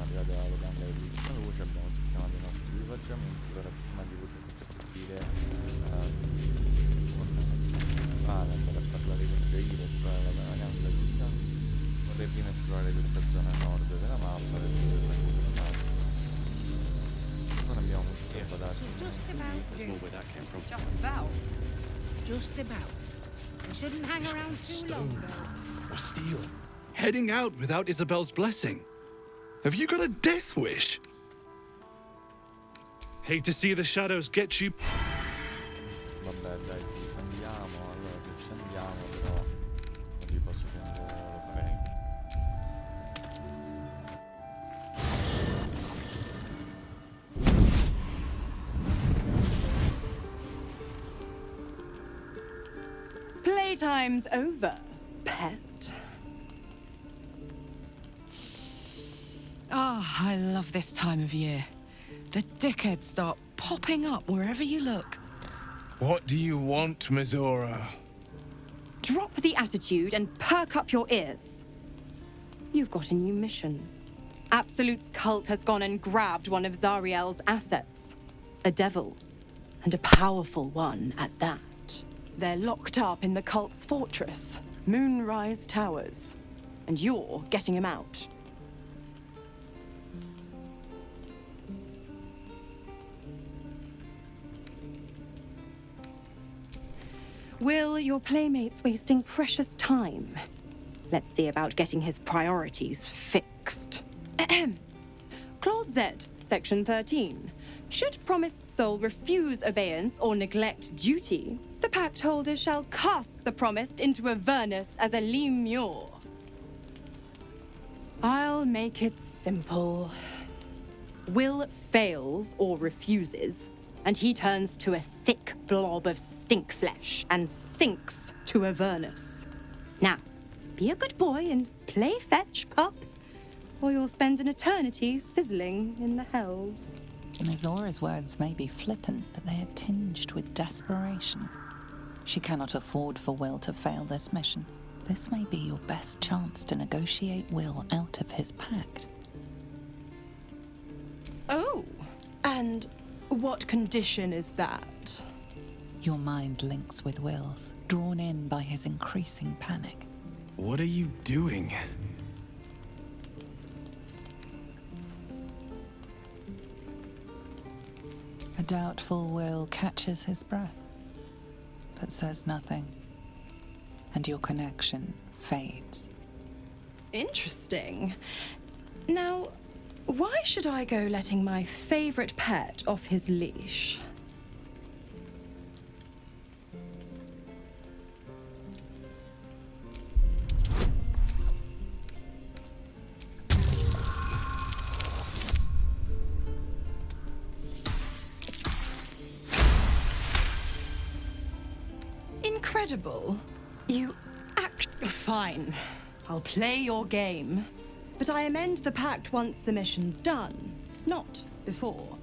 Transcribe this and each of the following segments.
arrivati alla Locanda dell'Ultima Luce, abbiamo sistemato i nostri equipaggiamenti, ora prima di poter partire con andare a parlare con Jair, esplorare la Locanda vita, vorrei prima esplorare questa zona nord della mappa per poterla chiudere un attimo. Non abbiamo molto tempo da darci. Just about. We shouldn't hang around too long, though. Or steel. Heading out without Isabel's blessing. Have you got a death wish? Hate to see the shadows get you. Vabbè, dai, sì, ci andiamo. Allora, se ci andiamo, però non vi posso prendere, lo farei. Playtime's over, pet. I love this time of year. The dickheads start popping up wherever you look. What do you want, Mizora? Drop the attitude and perk up your ears. You've got a new mission. Absolute's cult has gone and grabbed one of Zariel's assets. A devil. And a powerful one at that. They're locked up in the cult's fortress, Moonrise Towers. And you're getting him out. Will, your playmate's wasting precious time. Let's see about getting his priorities fixed. Clause Z, Section 13. Should promised soul refuse obeyance or neglect duty, the pact holder shall cast the promised into Avernus as a lemure. I'll make it simple. Will fails or refuses, and he turns to a thick blob of stink flesh and sinks to Avernus. Now, be a good boy and play fetch, pup, or you'll spend an eternity sizzling in the hells. Mizora's words may be flippant, but they are tinged with desperation. She cannot afford for Will to fail this mission. This may be your best chance to negotiate Will out of his pact. Oh, and what condition is that? Your mind links with Will's, drawn in by his increasing panic. What are you doing? A doubtful Will catches his breath, but says nothing, and your connection fades. Interesting. Now, why should I go letting my favorite pet off his leash? Incredible. You act... Fine. I'll play your game. But I amend the pact once the mission's done, not before.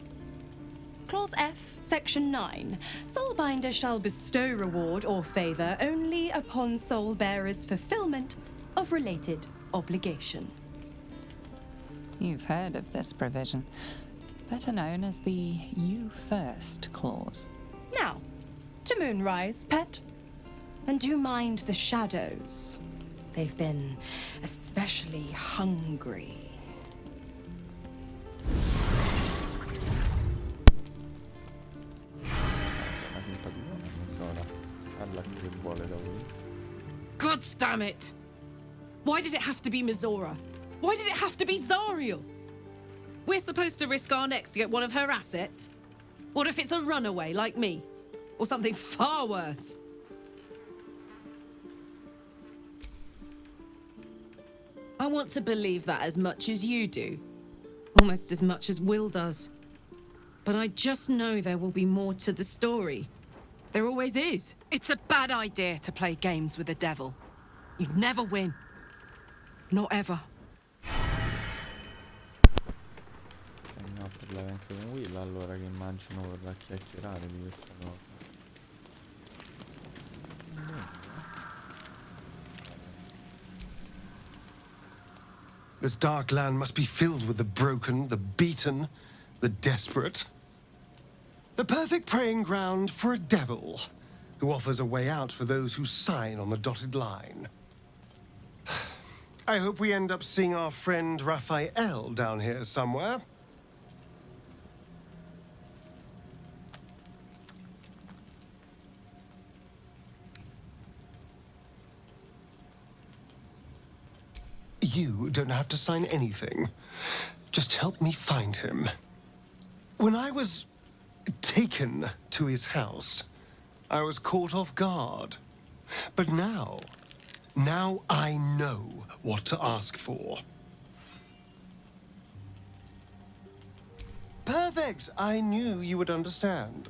Clause F, Section 9. Soulbinder shall bestow reward or favor only upon soul-bearer's fulfillment of related obligation. You've heard of this provision, better known as the You First clause. Now, to Moonrise, pet. And do mind the shadows. They've been especially hungry. Una simpaticona, Mizora. Parla che vuole da voi. God damn it! Why did it have to be Mizora? Why did it have to be Zariel? We're supposed to risk our necks to get one of her assets? What if it's a runaway like me? Or something far worse? I want to believe that as much as you do. Almost as much as Will does. But I just know there will be more to the story. There always is. It's a bad idea to play games with the devil. You'd never win. Not ever. No, parlare anche con Will, allora, che immagino vorrà chiacchierare di questa cosa. This dark land must be filled with the broken, the beaten, the desperate. The perfect preying ground for a devil who offers a way out for those who sign on the dotted line. I hope we end up seeing our friend Raphael down here somewhere. You don't have to sign anything. Just help me find him. When I was taken to his house, I was caught off guard. But now I know what to ask for. Perfect! I knew you would understand.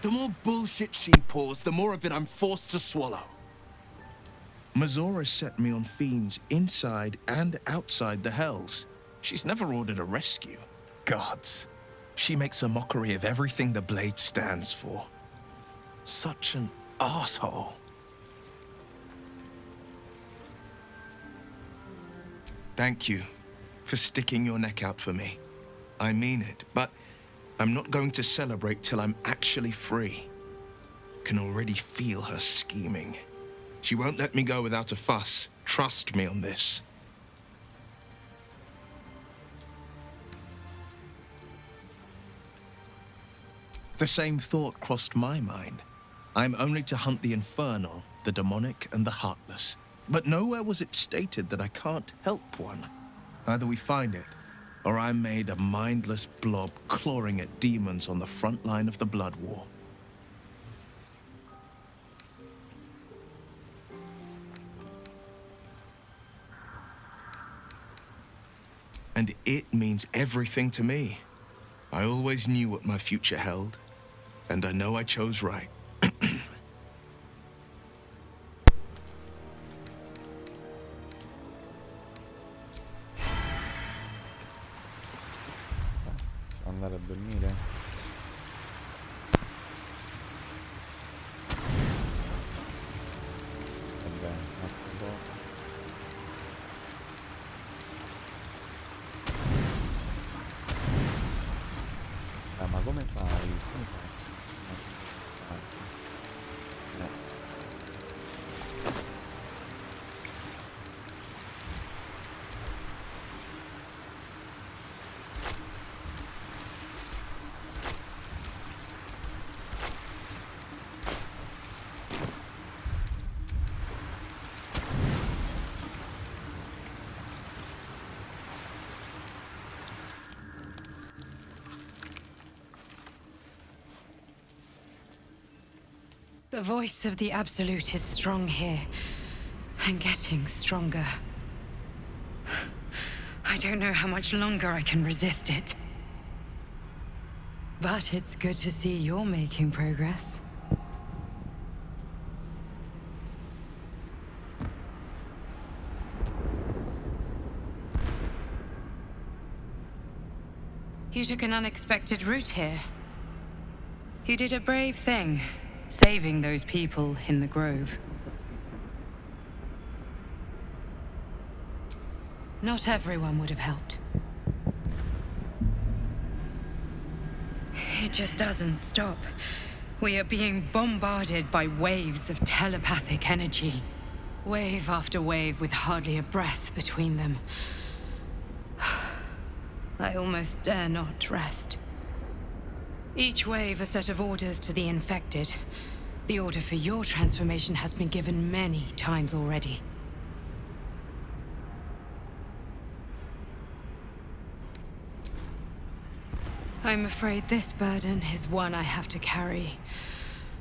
The more bullshit she pours, the more of it I'm forced to swallow. Mizora set me on fiends inside and outside the Hells. She's never ordered a rescue. Gods. She makes a mockery of everything the blade stands for. Such an asshole. Thank you for sticking your neck out for me. I mean it, but I'm not going to celebrate till I'm actually free. Can already feel her scheming. She won't let me go without a fuss. Trust me on this. The same thought crossed my mind. I'm only to hunt the infernal, the demonic, and the heartless. But nowhere was it stated that I can't help one. Either we find it, or I'm made a mindless blob clawing at demons on the front line of the blood war. And it means everything to me. I always knew what my future held, and I know I chose right. Andare a dormire. Vabbè, un altro po'. Ma come fai? Come fai? The voice of the Absolute is strong here, and getting stronger. I don't know how much longer I can resist it. But it's good to see you're making progress. You took an unexpected route here. You did a brave thing, saving those people in the grove. Not everyone would have helped. It just doesn't stop. We are being bombarded by waves of telepathic energy. Wave after wave with hardly a breath between them. I almost dare not rest. Each wave a set of orders to the infected. The order for your transformation has been given many times already. I'm afraid this burden is one I have to carry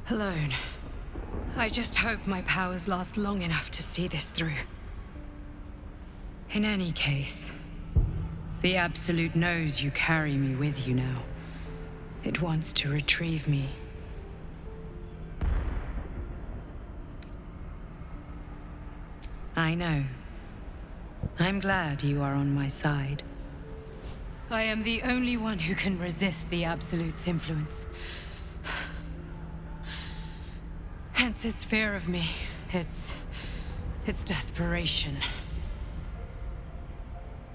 alone. I just hope my powers last long enough to see this through. In any case, The Absolute knows you carry me with you now. It wants to retrieve me. I know. I'm glad you are on my side. I am the only one who can resist the Absolute's influence. Hence its fear of me. Its desperation.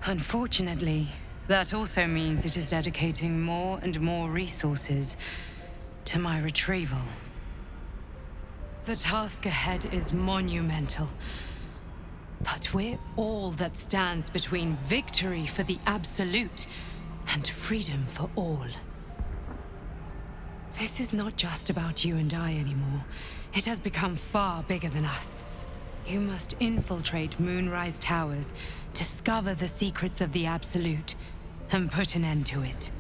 Unfortunately, that also means it is dedicating more and more resources to my retrieval. The task ahead is monumental. But we're all that stands between victory for the Absolute and freedom for all. This is not just about you and I anymore. It has become far bigger than us. You must infiltrate Moonrise Towers, discover the secrets of the Absolute, and put an end to it.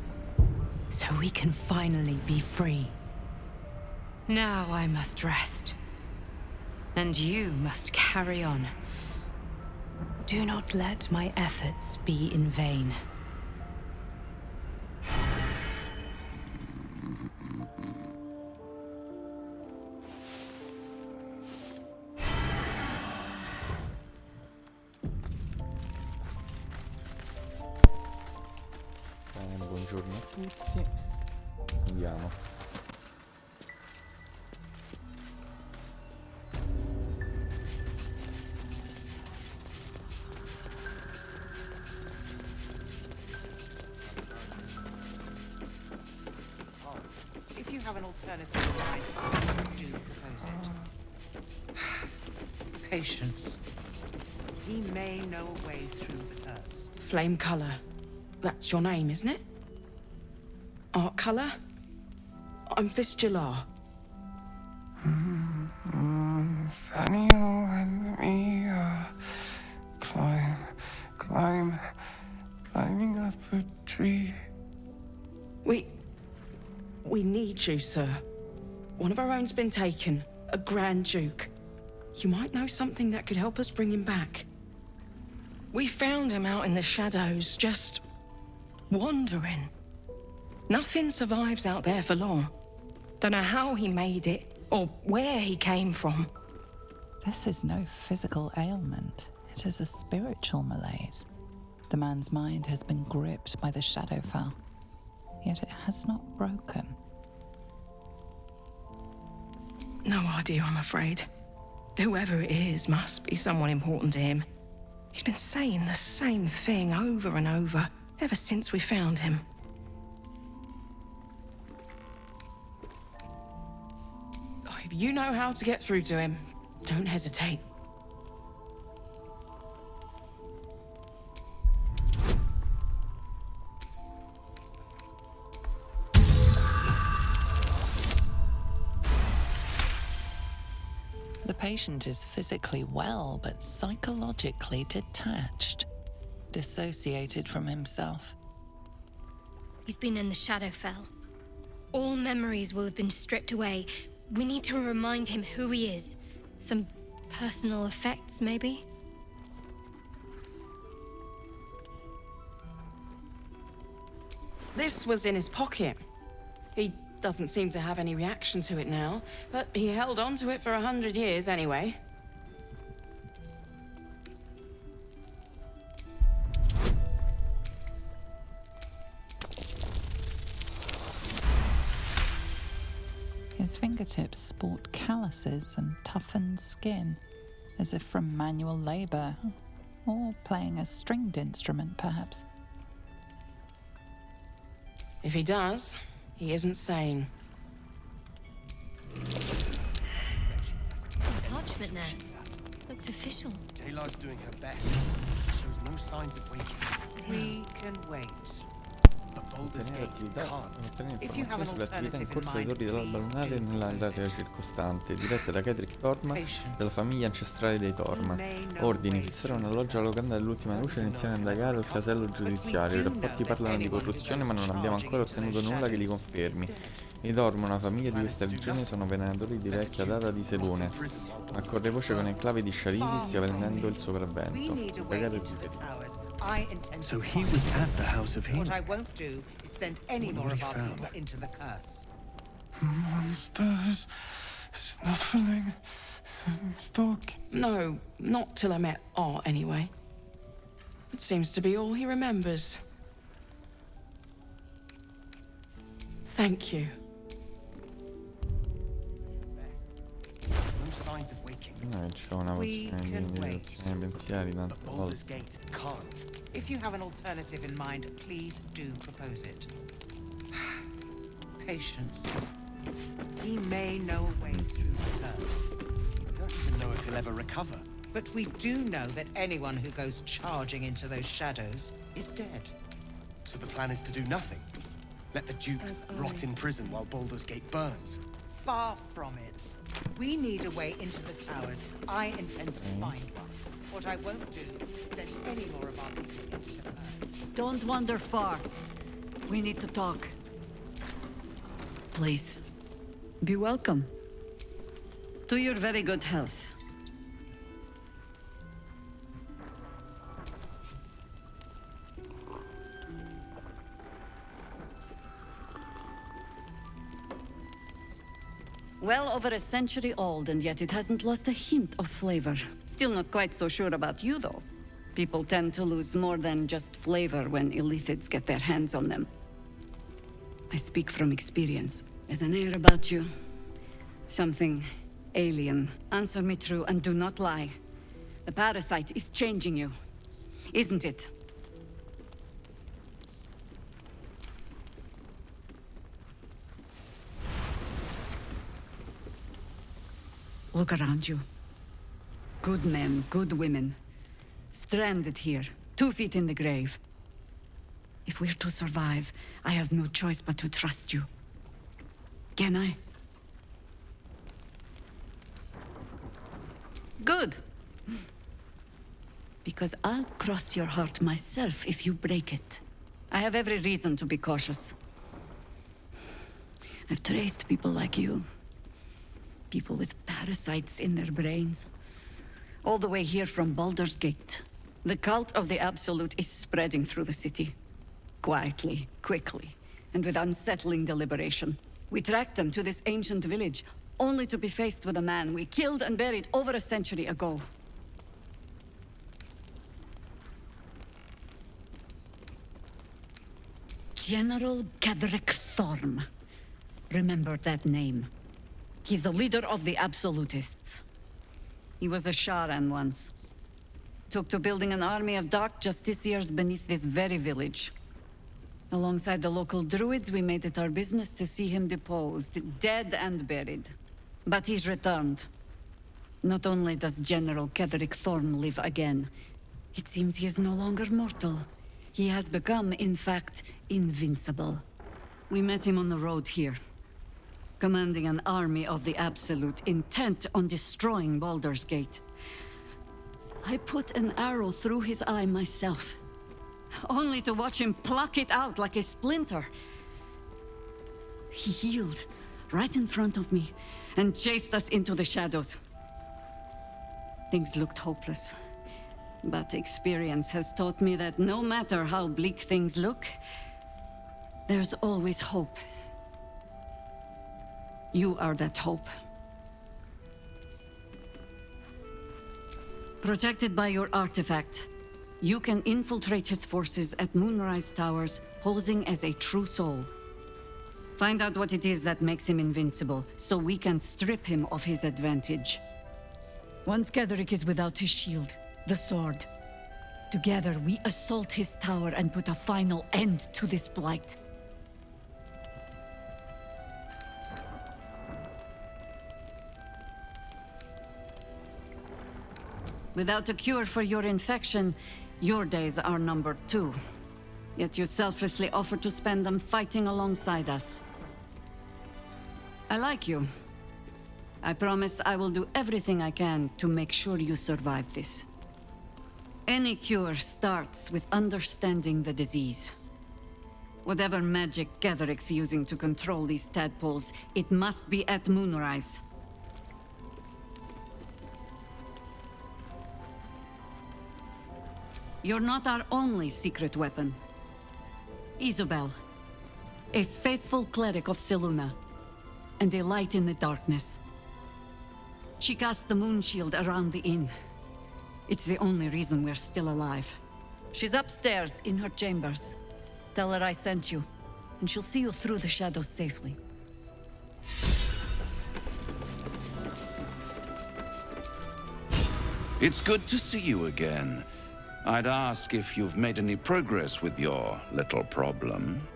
So we can finally be free. Now I must rest. And you must carry on. Do not let my efforts be in vain. Buongiorno a tutti. Andiamo. If you have an alternative line, please do propose it. Patience. He may know a way through the curse. Flame color. That's your name, isn't it? Art color? I'm Fistula. Nathaniel and me are climbing up a tree. We need you, sir. One of our own's been taken, a Grand Duke. You might know something that could help us bring him back. We found him out in the shadows, just wandering. Nothing survives out there for long. Don't know how he made it, or where he came from. This is no physical ailment. It is a spiritual malaise. The man's mind has been gripped by the Shadowfell, yet it has not broken. No idea, I'm afraid. Whoever it is must be someone important to him. He's been saying the same thing over and over, ever since we found him. Oh, if you know how to get through to him, don't hesitate. The patient is physically well, but psychologically detached, dissociated from himself. He's been in the Shadowfell. All memories will have been stripped away. We need to remind him who he is. Some personal effects, maybe? This was in his pocket. He doesn't seem to have any reaction to it now, but he held on to it for 100 years anyway. His fingertips sport calluses and toughened skin, as if from manual labor, or playing a stringed instrument, perhaps. If he does, he isn't sane. Parchment there. Looks official. Taylor's doing her best. Shows no signs of waking. We can wait. But Baldur's Ottenere Gate attività, can't. ottenere If you have informazioni an sulle attività in alternative corso ai in Torri mind, dell'Alba please lunare e do nell'area propose it. circostante, dirette da Cedric Torma, Patience. della famiglia ancestrale dei Torma. Ordini, fissare una loggia alla Locanda dell'Ultima Luce e iniziare a indagare il casello giudiziario. I rapporti parlano di corruzione, ma non abbiamo ancora ottenuto nulla che li confermi. I Dormo, una famiglia di questa regione, sono venatori di vecchia data di Selune, ma corre voce con enclave di sciarifi stia prendendo il sopravvento. Pregate tutti. So he was at the House of What Healing. I won't do is send any more of our people into the curse. Monsters, snuffling, and stalking. No, not till I met Art, anyway. It seems to be all he remembers. Thank you. No signs of waking. C'ho una pozione di meditazione ai pensieri, tante volte. Baldur's Gate can't. If you have an alternative in mind, please do propose it. Patience. He may know a way through the curse. We don't even know if he'll ever recover. But we do know that anyone who goes charging into those shadows is dead. So the plan is to do nothing. Let the Duke rot in prison while Baldur's Gate burns. Far from it. We need a way into the towers. I intend to find one. What I won't do is send any more of our people into the curse. Don't wander far. We need to talk. Please, be welcome. To your very good health. Well over a century old, and yet it hasn't lost a hint of flavor. Still not quite so sure about you, though. People tend to lose more than just flavor when illithids get their hands on them. I speak from experience. There's an air about you. Something alien. Answer me true and do not lie. The parasite is changing you, isn't it? Look around you. Good men, good women. Stranded here, 2 feet in the grave. If we're to survive, I have no choice but to trust you. Can I? Good. Because I'll cross your heart myself if you break it. I have every reason to be cautious. I've traced people like you. People with parasites in their brains. All the way here from Baldur's Gate. The cult of the Absolute is spreading through the city. Quietly, quickly, and with unsettling deliberation. We tracked them to this ancient village, only to be faced with a man we killed and buried over a century ago. General Gadrick Thorm. Remember that name. He's the leader of the Absolutists. He was a Sharan once. Took to building an army of dark justiciars beneath this very village. Alongside the local druids, we made it our business to see him deposed, dead and buried. But he's returned. Not only does General Kedrick Thorm live again, it seems he is no longer mortal. He has become, in fact, invincible. We met him on the road here, commanding an army of the Absolute, intent on destroying Baldur's Gate. I put an arrow through his eye myself, only to watch him pluck it out like a splinter. He healed right in front of me and chased us into the shadows. Things looked hopeless, but experience has taught me that no matter how bleak things look, there's always hope. You are that hope. Protected by your artifact, you can infiltrate his forces at Moonrise Towers, posing as a true soul. Find out what it is that makes him invincible, so we can strip him of his advantage. Once Gedrick is without his shield, the sword, together we assault his tower and put a final end to this blight. Without a cure for your infection, your days are numbered too. Yet you selflessly offer to spend them fighting alongside us. I like you. I promise I will do everything I can to make sure you survive this. Any cure starts with understanding the disease. Whatever magic Gatheric's using to control these tadpoles, it must be at moonrise. You're not our only secret weapon. Isobel, a faithful cleric of Selune, and a light in the darkness. She cast the moon shield around the inn. It's the only reason we're still alive. She's upstairs in her chambers. Tell her I sent you, and she'll see you through the shadows safely. It's good to see you again. I'd ask if you've made any progress with your little problem,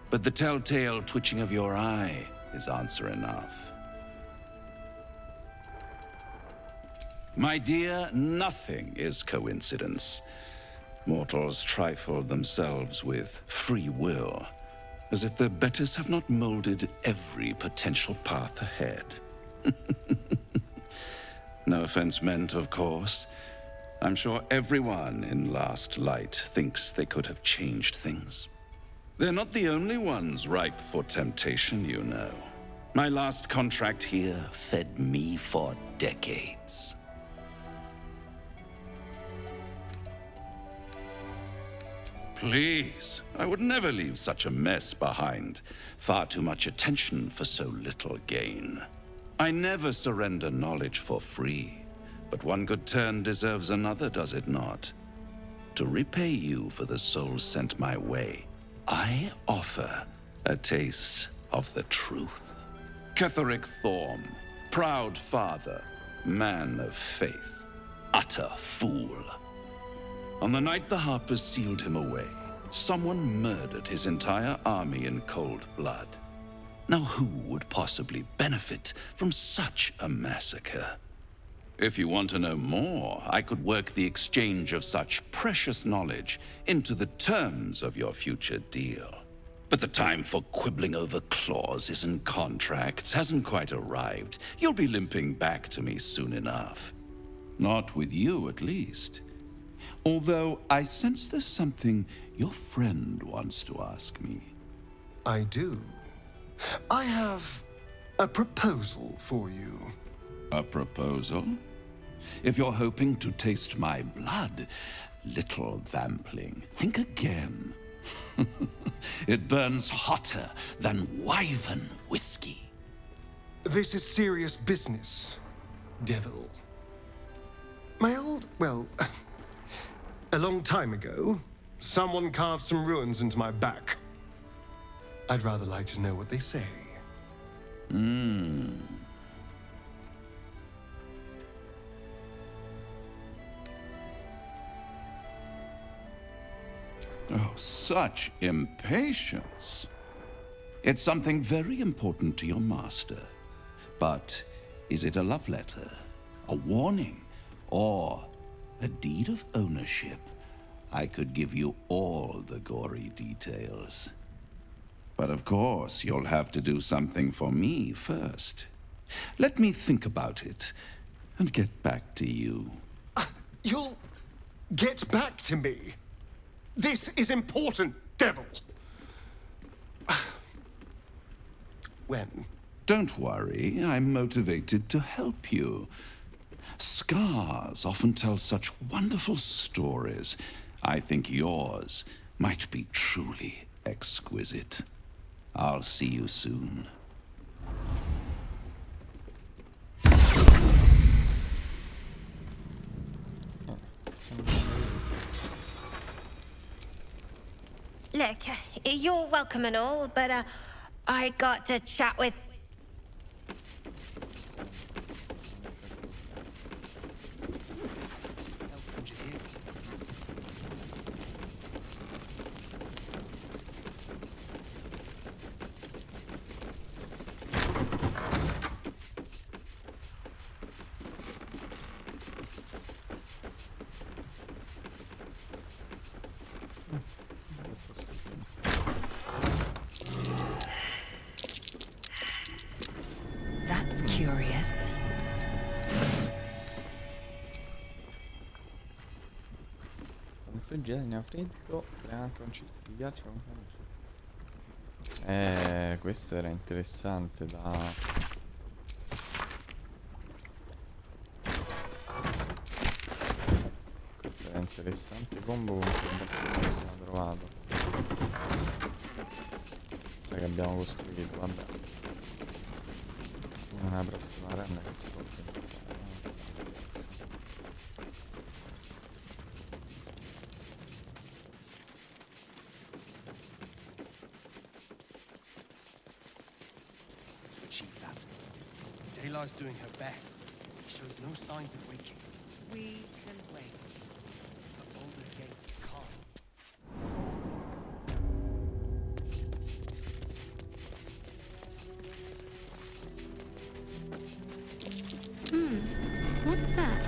but the telltale twitching of your eye is answer enough. My dear, nothing is coincidence. Mortals trifle themselves with free will, as if their betters have not molded every potential path ahead. No offense meant, of course. I'm sure everyone in Last Light thinks they could have changed things. They're not the only ones ripe for temptation, you know. My last contract here fed me for decades. Please, I would never leave such a mess behind. Far too much attention for so little gain. I never surrender knowledge for free, but one good turn deserves another, does it not? To repay you for the souls sent my way, I offer a taste of the truth. Ketheric Thorm, proud father, man of faith, utter fool. On the night the Harpers sealed him away, someone murdered his entire army in cold blood. Now who would possibly benefit from such a massacre? If you want to know more, I could work the exchange of such precious knowledge into the terms of your future deal. But the time for quibbling over clauses and contracts hasn't quite arrived. You'll be limping back to me soon enough. Not with you, at least. Although I sense there's something your friend wants to ask me. I do. I have a proposal for you. A proposal? If you're hoping to taste my blood, little vampling, think again. It burns hotter than wyvern whiskey. This is serious business, devil. A long time ago, someone carved some runes into my back. I'd rather like to know what they say. Oh, such impatience. It's something very important to your master. But is it a love letter, a warning, or a deed of ownership? I could give you all the gory details. But of course, you'll have to do something for me first. Let me think about it and get back to you. You'll get back to me? This is important, devil. When? Don't worry, I'm motivated to help you. Scars often tell such wonderful stories. I think yours might be truly exquisite. I'll see you soon. Look, you're welcome and all, but I got to chat with... That's curious. Quando il friggere ne ha freddo, crea anche un ciclo di ghiaccio con camicia. Questo era interessante da... Questo era interessante combo con quel bastone che abbiamo trovato. Cioè che abbiamo costruito, vabbè. Una prossima run che si può pensare. Daylar's doing her best. He shows no signs of waking. We can wait. But Baldur's Gate can't. What's that?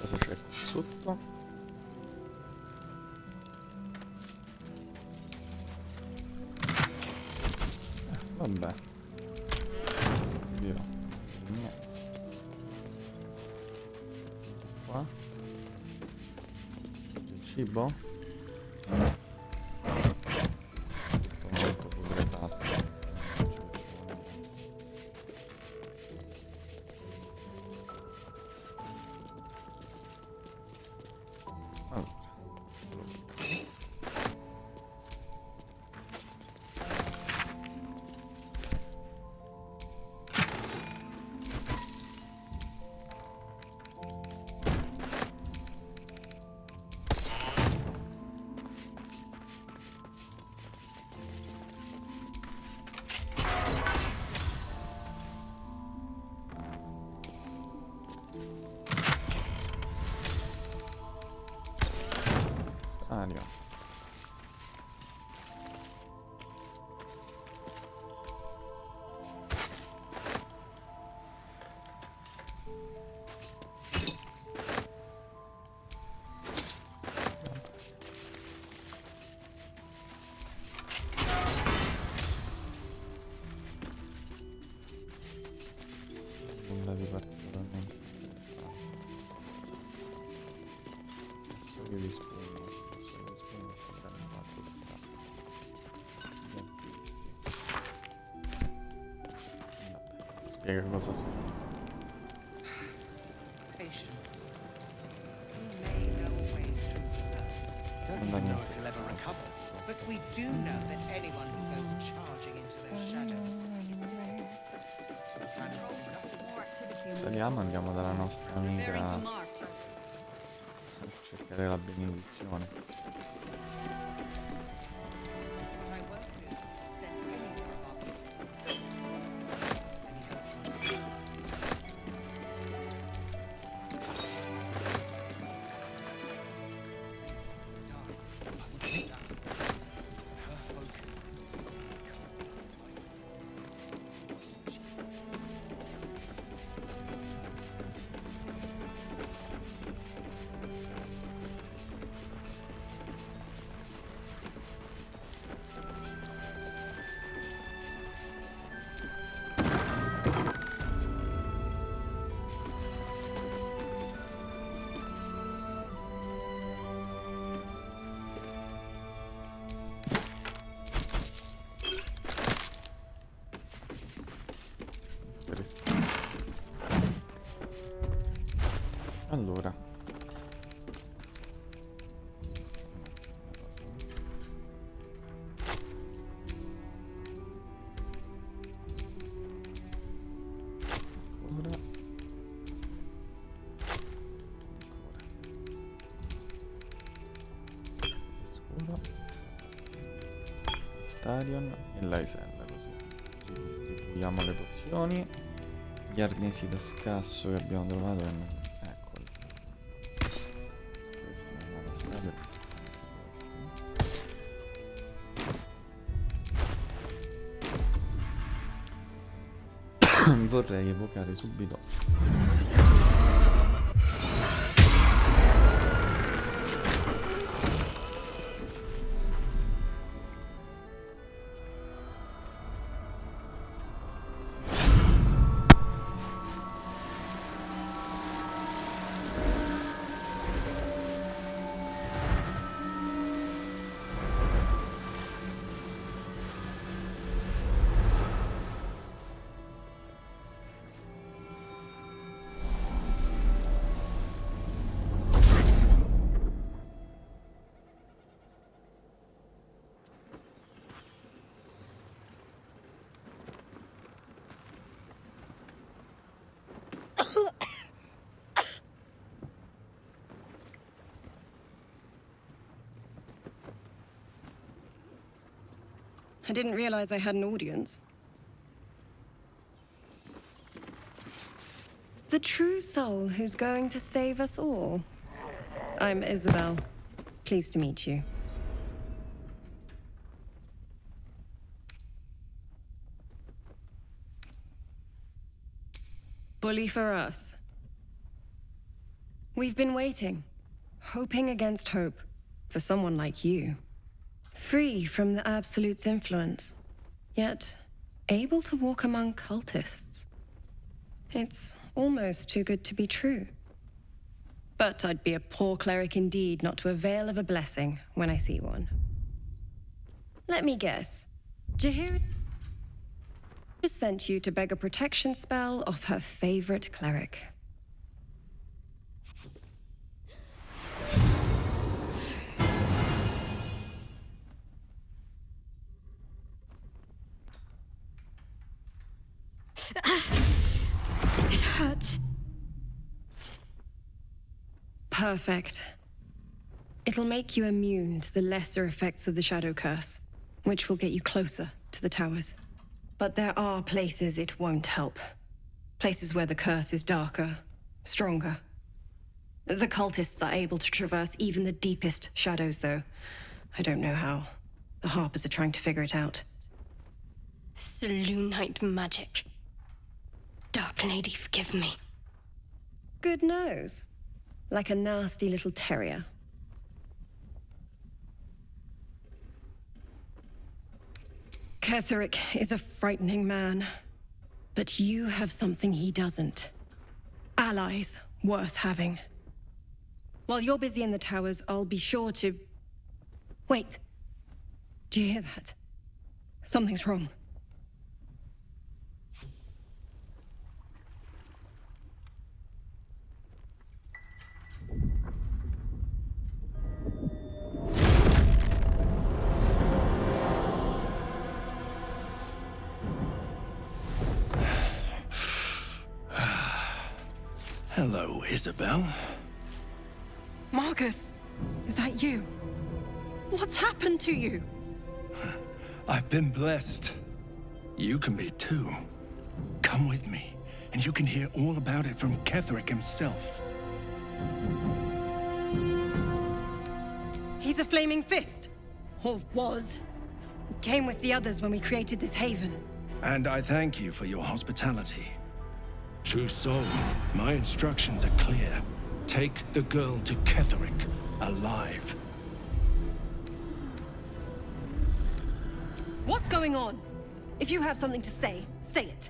Cosa c'è qui sotto? Vabbè. Dirò. Qua. Il cibo. Molto putrefatto. Aria. Nulla di particolarmente interessante. Adesso che vi spiego. Spiega cosa sono. Patience. We may know a way through the curse. Don't even know if he'll ever recover. But we do know that anyone who goes charging into their shadows is dead. So the plan is Saliamo, andiamo dalla nostra amica a cercare la benedizione. Allora, Stadion e l'Aisella, così ridistribuiamo le pozioni, gli arnesi da scasso che abbiamo trovato e vorrei evocare subito I didn't realize I had an audience. The true soul who's going to save us all. I'm Isobel. Pleased to meet you. Bully for us. We've been waiting, hoping against hope, for someone like you. Free from the Absolute's influence, yet able to walk among cultists. It's almost too good to be true. But I'd be a poor cleric indeed not to avail of a blessing when I see one. Let me guess. Jaheira just sent you to beg a protection spell off her favorite cleric. It hurts. Perfect. It'll make you immune to the lesser effects of the Shadow Curse, which will get you closer to the towers. But there are places it won't help. Places where the curse is darker, stronger. The cultists are able to traverse even the deepest shadows, though. I don't know how. The Harpers are trying to figure it out. Selunite magic. Dark Lady, forgive me. Good nose. Like a nasty little terrier. Ketheric is a frightening man. But you have something he doesn't. Allies worth having. While you're busy in the towers, I'll be sure to... Wait. Do you hear that? Something's wrong. Hello, Isobel. Marcus, is that you? What's happened to you? I've been blessed. You can be too. Come with me, and you can hear all about it from Ketheric himself. He's a flaming fist. Or was. Came with the others when we created this haven. And I thank you for your hospitality. True soul, my instructions are clear. Take the girl to Ketheric, alive. What's going on? If you have something to say, say it.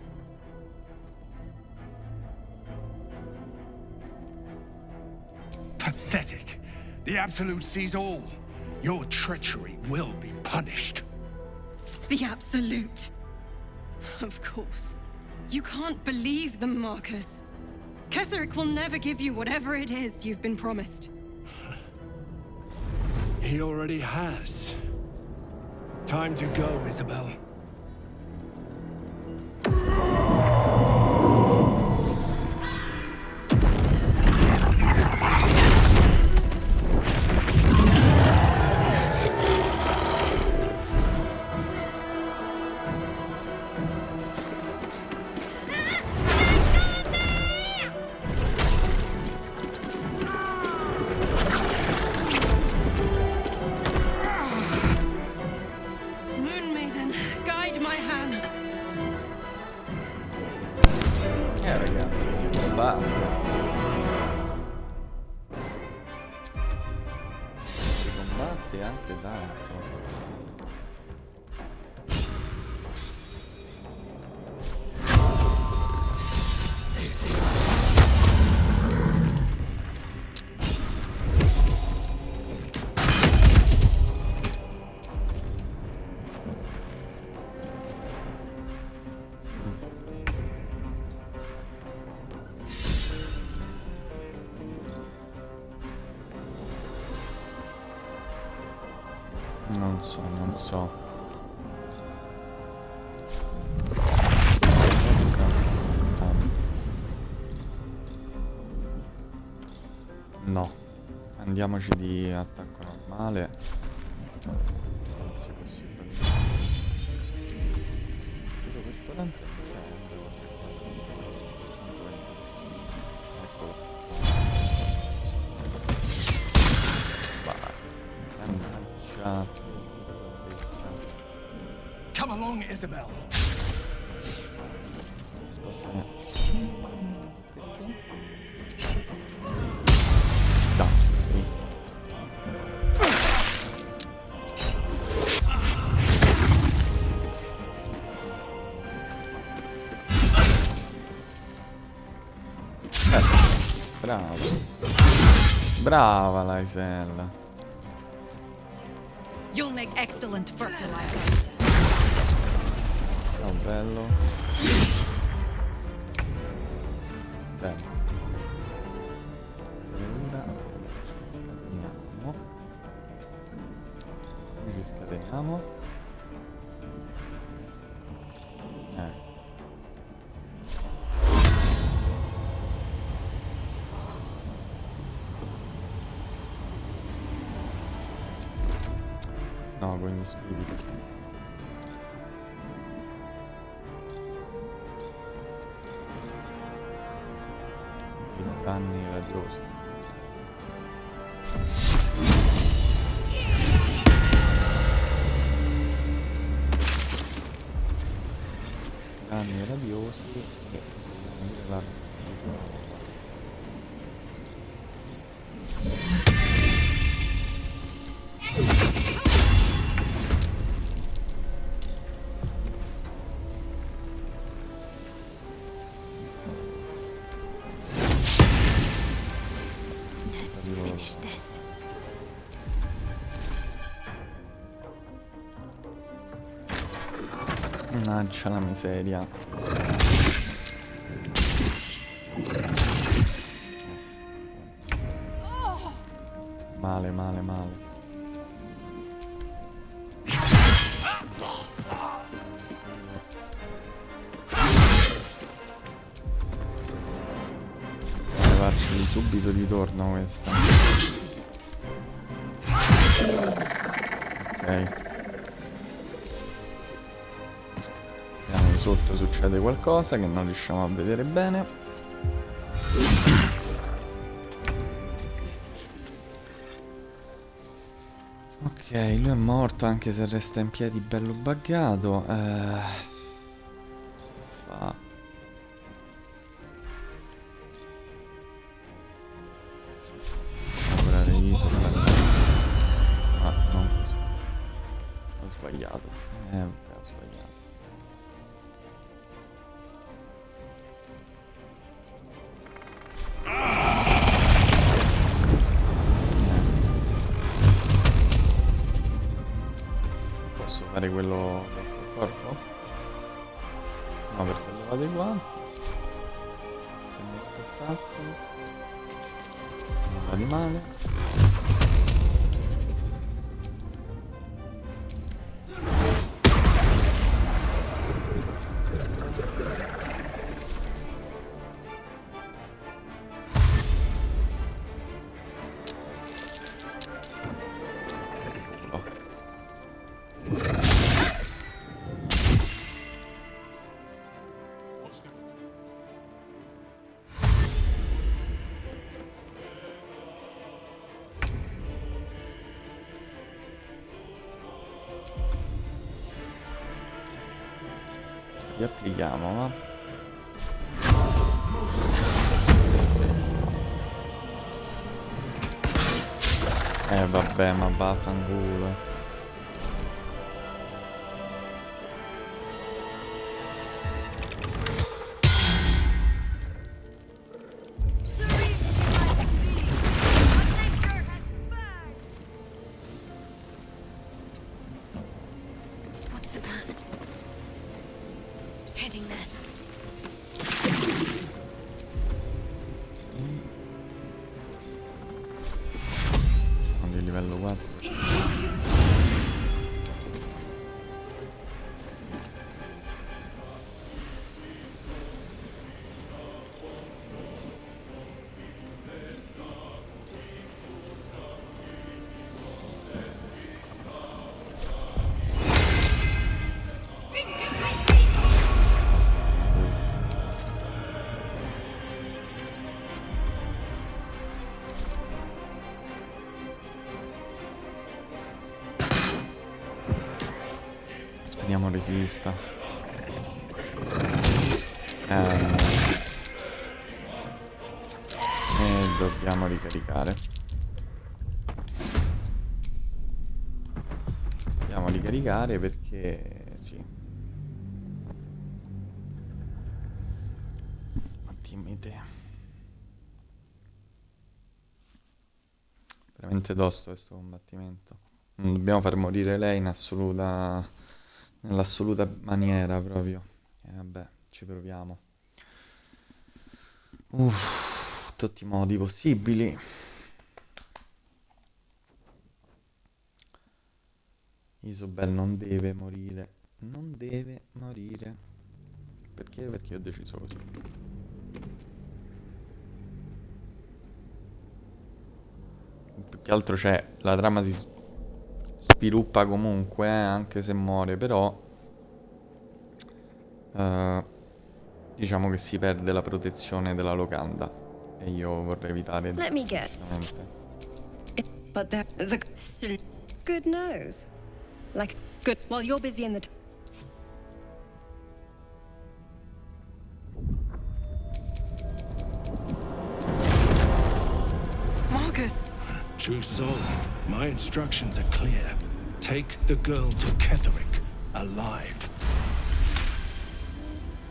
Pathetic. The Absolute sees all. Your treachery will be punished. The Absolute. Of course. You can't believe them, Marcus. Ketheric will never give you whatever it is you've been promised. He already has. Time to go, Isobel. Ragazzi, si combatte. Si combatte anche tanto. Non so. No. Andiamoci di attacco normale. Sì, possibile. ancora intrecciando. Eccolo. Vai. Mannaggia. Salvezza. Come along, Isobel. Spostare. Brava. Brava la Isella. You'll make excellent fertilizer. Oh, bello. Bene. E ora ci scateniamo. Ci scateniamo. No, con gli spiriti. I danni radiosi. Danni radiosi e l'arma spirituale. Mannaggia la miseria. Male, male, male. Levarci subito di torno questa. Ok. Sotto succede qualcosa che non riusciamo a vedere bene. Ok, lui è morto anche se resta in piedi bello buggato. Fa. Lavorare Isobel. Ah, non così. Ho sbagliato. Vabbè, ho sbagliato. Fare quello col corpo? No, perché ho levato i guanti. Se mi spostassi nulla di male. Li applichiamo, va? Vabbè, ma vaffanculo. Livello 4. Vediamo resista. E dobbiamo ricaricare. Dobbiamo ricaricare perché sì. Ma dimmi te. Veramente tosto questo combattimento. Non dobbiamo far morire lei nell'assoluta maniera proprio. E vabbè, ci proviamo. Tutti i modi possibili. Isobel non deve morire. Non deve morire. Perché? Perché ho deciso così. Più che altro c'è, la trama si sviluppa comunque, anche se muore, però diciamo che si perde la protezione della locanda e io vorrei evitare Let me get. But there, the good knows. Like, good, while you're busy in the Marcus! True soul, my instructions are clear. Take the girl to Ketherick, alive.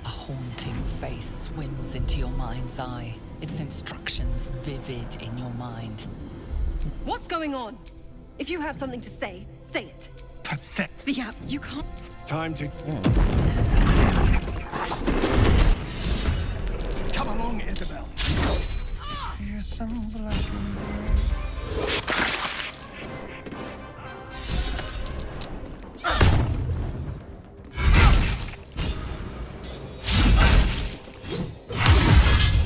A haunting face swims into your mind's eye, its instructions vivid in your mind. What's going on? If you have something to say, say it. Pathetic. Yeah, you can't. Time to... Come along, Isobel. Here's some black and white.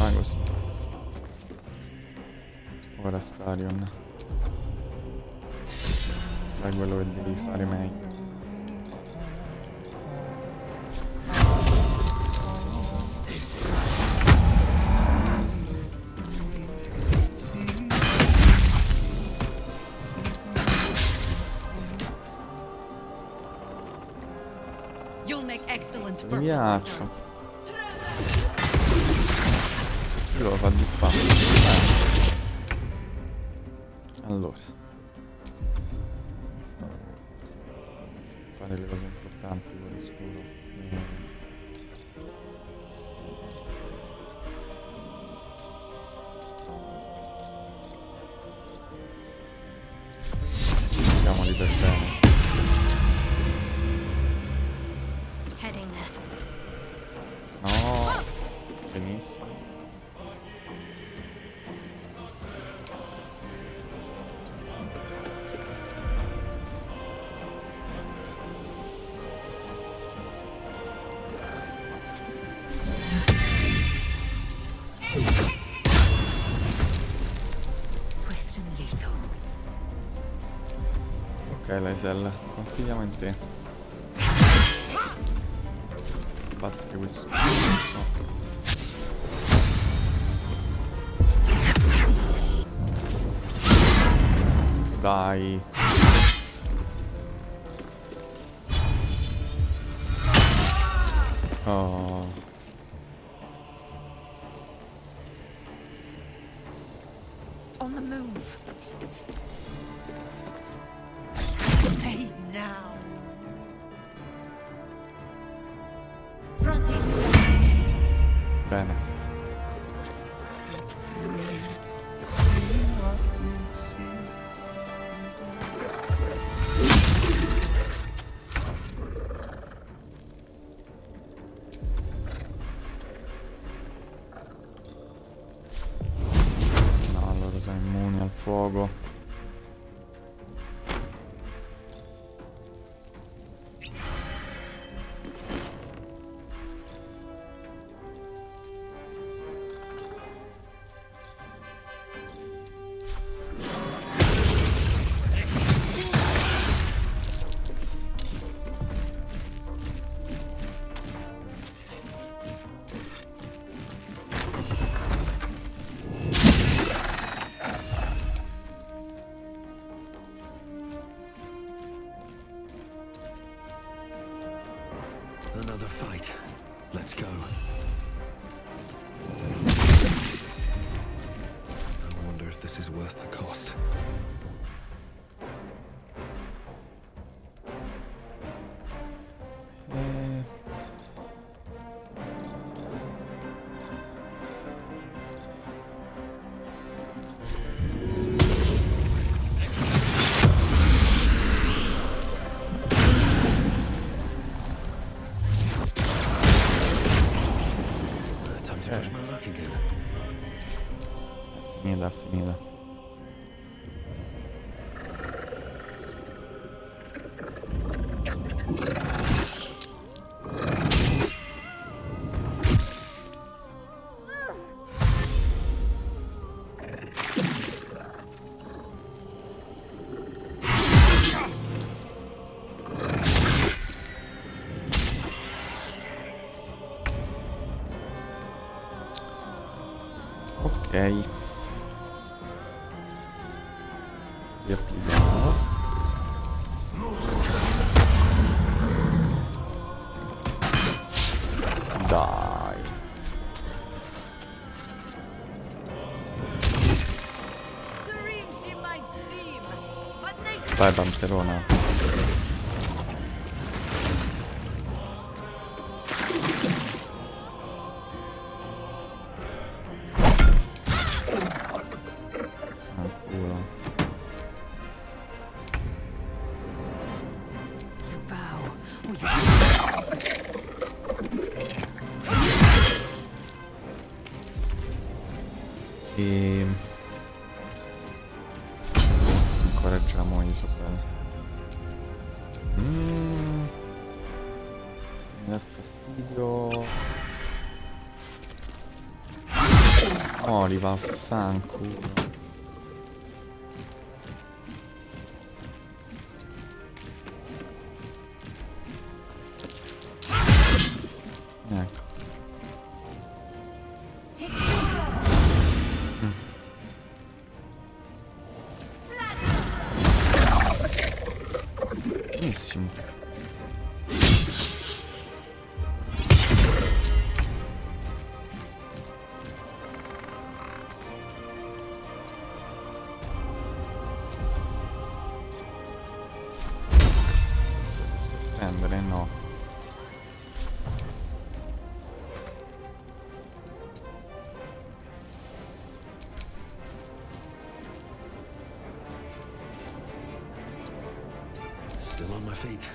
Ah, così. Ora Starion. Fai quello che devi fare meglio. You'll make excellent Mi fertilizer. piaccio. Io lo fa di qua. Allora. Fare le cose importanti con lo scuro. Mettiamoli per bene. Heading there. No. Benissimo. Swift and lethal. Ok, Laisel, confidiamo in te. Battere questo pezzo. Dai. Oh. On the move. Hey, now. Bene. No, loro sono immuni al fuoco. Another fight. Let's go. I wonder if this is worth the cost. Finita. Ok. Riapplichiamo. Dai. Vai panterona. E incoraggiamo Isobel. Mi dà fastidio. Oh, li va a fanculo. Ecco. Benissimo. Prendere no. Still on my feet.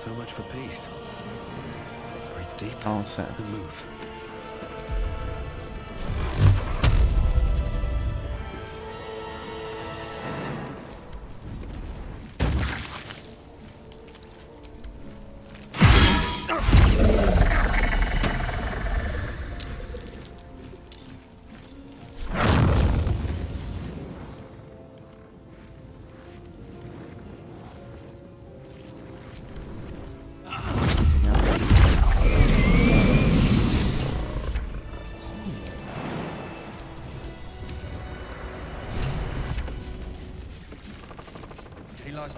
So much for peace. Breathe deep and move.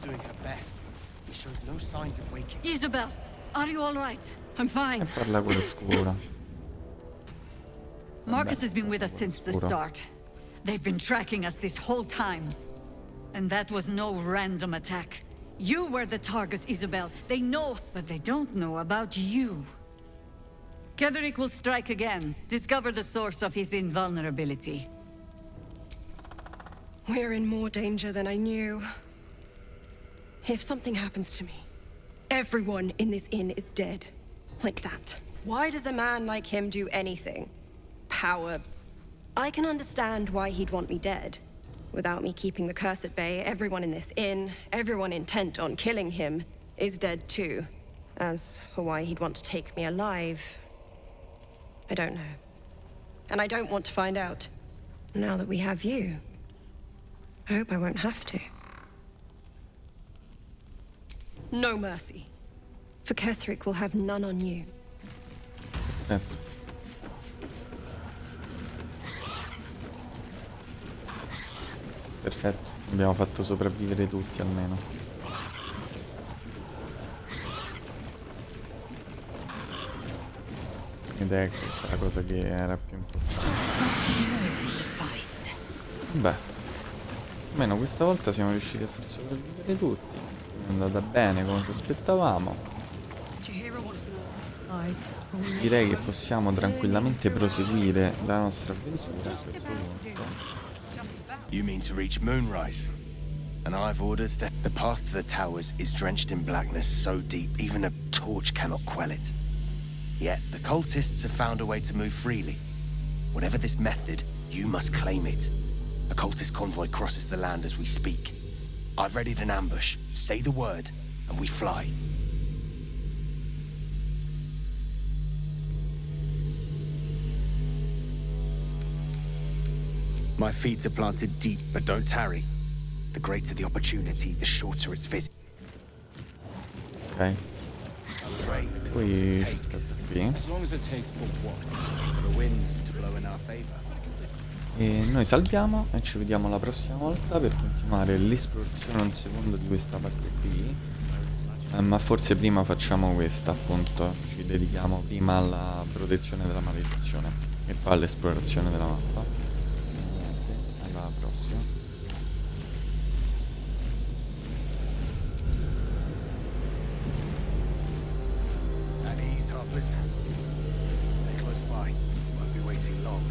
Doing her best. He shows no signs of waking. Isobel, are you all right? I'm fine. E parla quella scura. Marcus has been with us since the start. They've been tracking us this whole time. And that was no random attack. You were the target, Isobel. They know, but they don't know about you. Ketherick will strike again. Discover the source of his invulnerability. We're in more danger than I knew. If something happens to me, everyone in this inn is dead. Like that. Why does a man like him do anything? Power. I can understand why he'd want me dead. Without me keeping the curse at bay, everyone in this inn, everyone intent on killing him, is dead too. As for why he'd want to take me alive, I don't know. And I don't want to find out. Now that we have you, I hope I won't have to. No mercy. For Ketheric will have none on you. Perfetto. Perfetto, abbiamo fatto sopravvivere tutti almeno. Ed è questa la cosa che era più importante. Beh, almeno questa volta siamo riusciti a far sopravvivere tutti. È andata bene come ci aspettavamo. Direi che possiamo tranquillamente proseguire la nostra avventura a questo punto. You mean to reach Moonrise? And I've orders that the path to the towers is drenched in blackness so deep even a torch cannot quell it. Yet the cultists have found a way to move freely. Whatever this method, you must claim it. A cultist convoy crosses the land as we speak. I've readied an ambush. Say the word, and we fly. My feet are planted deep, but don't tarry. The greater the opportunity, the shorter its visit. Ok. Qui qui. E noi salviamo e ci vediamo la prossima volta per continuare l'esplorazione un secondo di questa parte qui. Ma forse prima facciamo questa, appunto. Ci dedichiamo prima alla protezione della maledizione e poi all'esplorazione della mappa. Alla prossima. At ease, hoppers. Stay close by. Won't be waiting long.